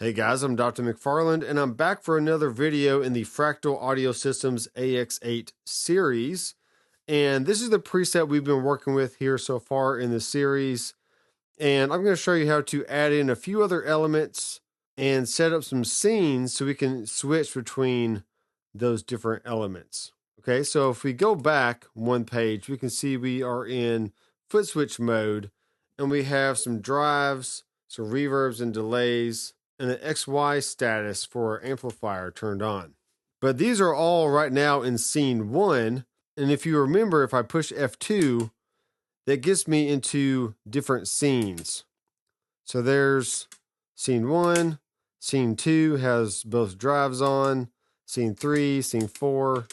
Hey guys, I'm Dr. McFarland, and I'm back for another video in the Fractal Audio Systems AX8 series. And this is the preset we've been working with here so far in the series. And I'm going to show you how to add in a few other elements and set up some scenes so we can switch between those different elements. Okay, so if we go back one page, we can see we are in foot switch mode, and we have some drives, some reverbs and delays, and an XY status for our amplifier turned on. But these are all right now in scene 1, and if you remember, if I push F2, that gets me into different scenes. So there's scene 1, scene 2 has both drives on, scene 3, scene 4,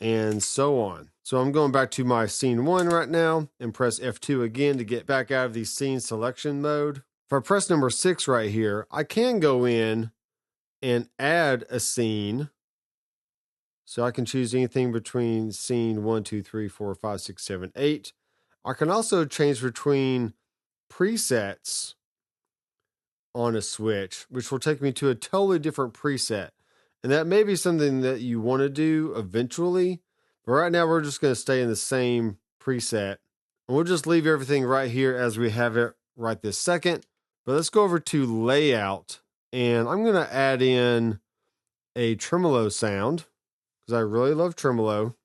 and so on. So I'm going back to my scene 1 right now and press F2 again to get back out of the scene selection mode. If I press number 6 right here, I can go in and add a scene. So I can choose anything between scene 1, 2, 3, 4, 5, 6, 7, 8. I can also change between presets on a switch, which will take me to a totally different preset. And that may be something that you want to do eventually. But right now we're just going to stay in the same preset. And we'll just leave everything right here as we have it right this second. But let's go over to layout, and I'm going to add in a tremolo sound because I really love tremolo.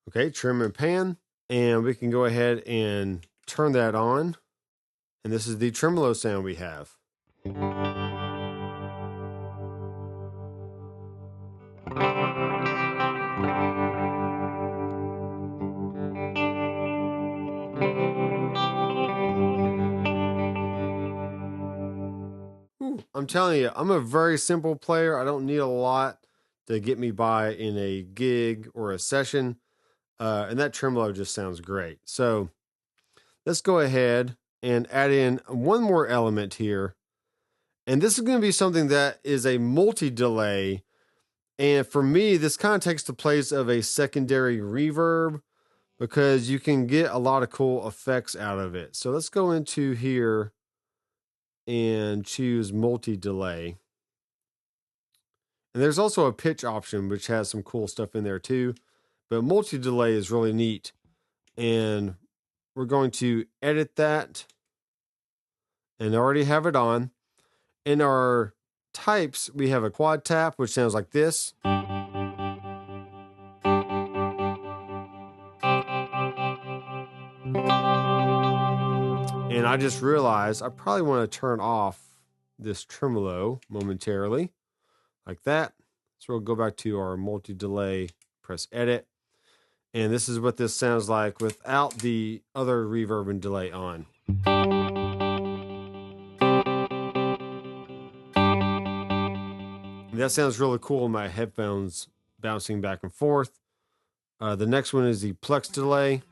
Okay, trim and pan, and we can go ahead and turn that on. And this is the tremolo sound we have. I'm telling you, I'm a very simple player. I don't need a lot to get me by in a gig or a session. And that tremolo just sounds great. So let's go ahead and add in one more element here. And this is going to be something that is a multi-delay. And for me, this kind of takes the place of a secondary reverb because you can get a lot of cool effects out of it. So let's go into here and choose multi-delay. And there's also a pitch option, which has some cool stuff in there too. But multi-delay is really neat. And we're going to edit that and already have it on. In our types, we have a quad tap, which sounds like this. And I just realized I probably want to turn off this tremolo momentarily, like that. So we'll go back to our multi-delay, press edit. And this is what this sounds like without the other reverb and delay on. And that sounds really cool in my headphones, bouncing back and forth. The next one is the plex delay.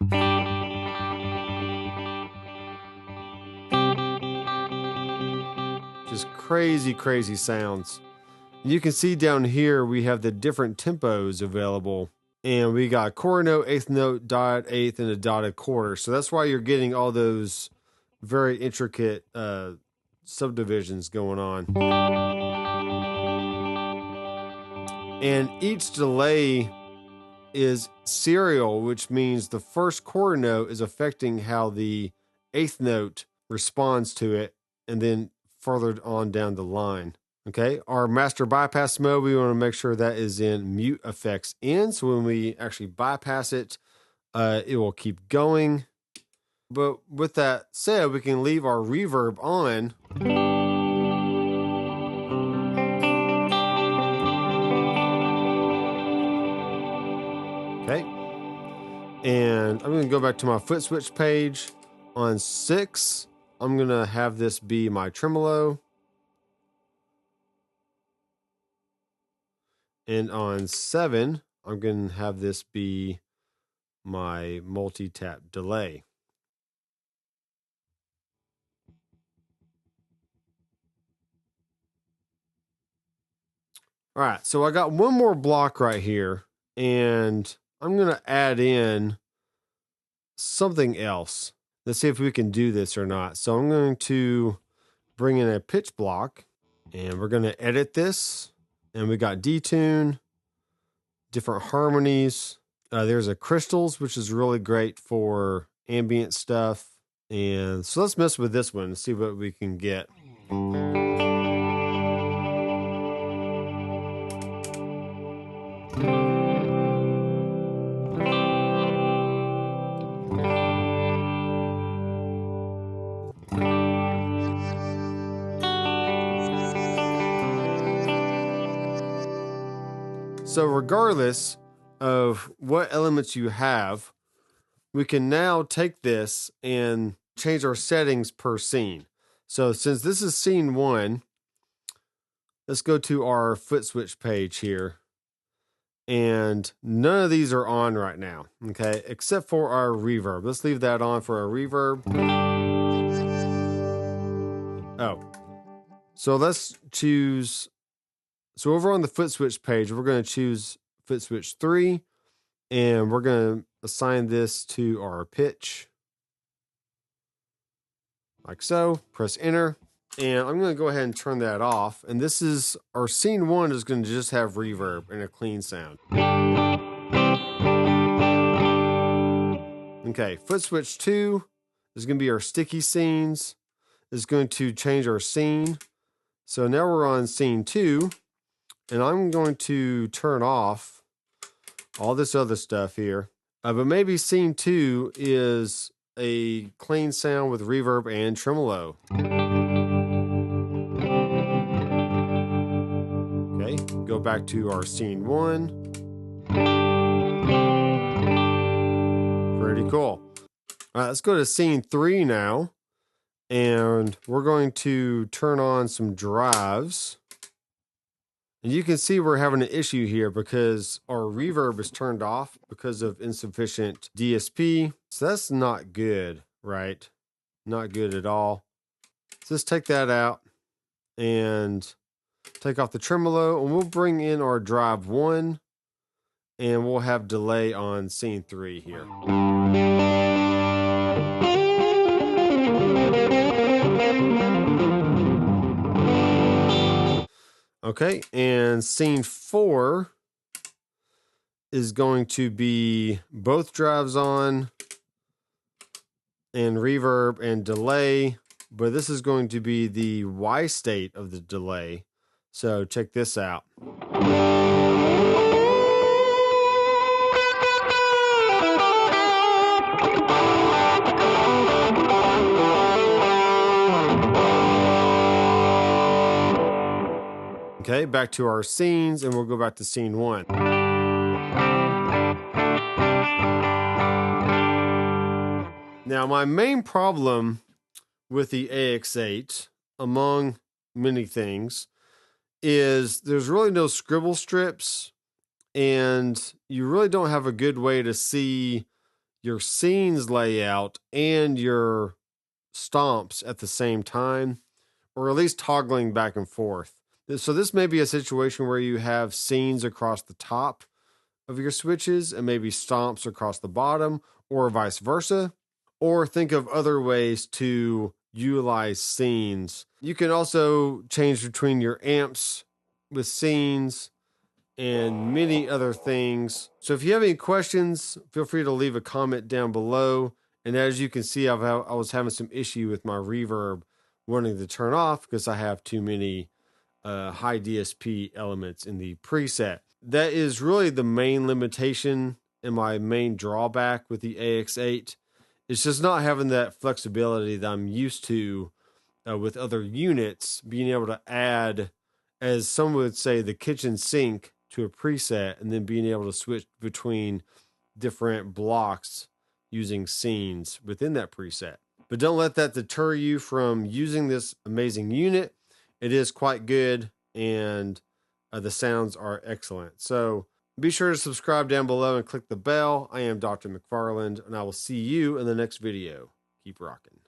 Just crazy, crazy sounds. You can see down here we have the different tempos available. And we got quarter note, eighth note, dotted eighth, and a dotted quarter. So that's why you're getting all those very intricate subdivisions going on. And each delay is serial, which means the first quarter note is affecting how the eighth note responds to it, and then further on down the line. Okay, our master bypass mode, we want to make sure that is in mute effects in. So when we actually bypass it, it will keep going. But with that said, we can leave our reverb on. Okay. And I'm going to go back to my foot switch page. On 6, I'm going to have this be my tremolo. And on 7, I'm going to have this be my multi-tap delay. All right, so I got one more block right here, and I'm going to add in something else. Let's see if we can do this or not. So I'm going to bring in a pitch block. And we're going to edit this. And we got detune, different harmonies. There's a crystals, which is really great for ambient stuff. And so let's mess with this one and see what we can get. So regardless of what elements you have, we can now take this and change our settings per scene. So since this is scene 1, let's go to our foot switch page here. And none of these are on right now, okay, except for our reverb. Let's leave that on for our reverb. Oh, so let's choose. So over on the foot switch page, we're going to choose foot switch 3, and we're going to assign this to our pitch, like so. Press enter, and I'm going to go ahead and turn that off. And this is our scene 1 is going to just have reverb and a clean sound. Okay, foot switch 2 is going to be our sticky scenes. It's going to change our scene. So now we're on scene 2, and I'm going to turn off all this other stuff here. But maybe scene 2 is a clean sound with reverb and tremolo. Okay, go back to our scene 1. Pretty cool. All right, let's go to scene 3 now. And we're going to turn on some drives. And you can see we're having an issue here because our reverb is turned off because of insufficient DSP. So that's not good, right? Not good at all. So let's take that out and take off the tremolo, and we'll bring in our drive 1, and we'll have delay on scene 3 here. Okay, and scene 4 is going to be both drives on and reverb and delay, but this is going to be the Y state of the delay. So check this out. Okay, back to our scenes, and we'll go back to scene 1. Now, my main problem with the AX8, among many things, is there's really no scribble strips, and you really don't have a good way to see your scenes layout and your stomps at the same time, or at least toggling back and forth. So this may be a situation where you have scenes across the top of your switches and maybe stomps across the bottom, or vice versa. Or think of other ways to utilize scenes. You can also change between your amps with scenes and many other things. So if you have any questions, feel free to leave a comment down below. And as you can see, I was having some issue with my reverb wanting to turn off because I have too many high DSP elements in the preset. That is really the main limitation and my main drawback with the AX8. It's just not having that flexibility that I'm used to with other units, being able to add, as some would say, the kitchen sink to a preset, and then being able to switch between different blocks using scenes within that preset. But don't let that deter you from using this amazing unit. It is quite good, and the sounds are excellent. So be sure to subscribe down below and click the bell. I am Dr. Mcfarland, and I will see you in the next video. Keep rocking.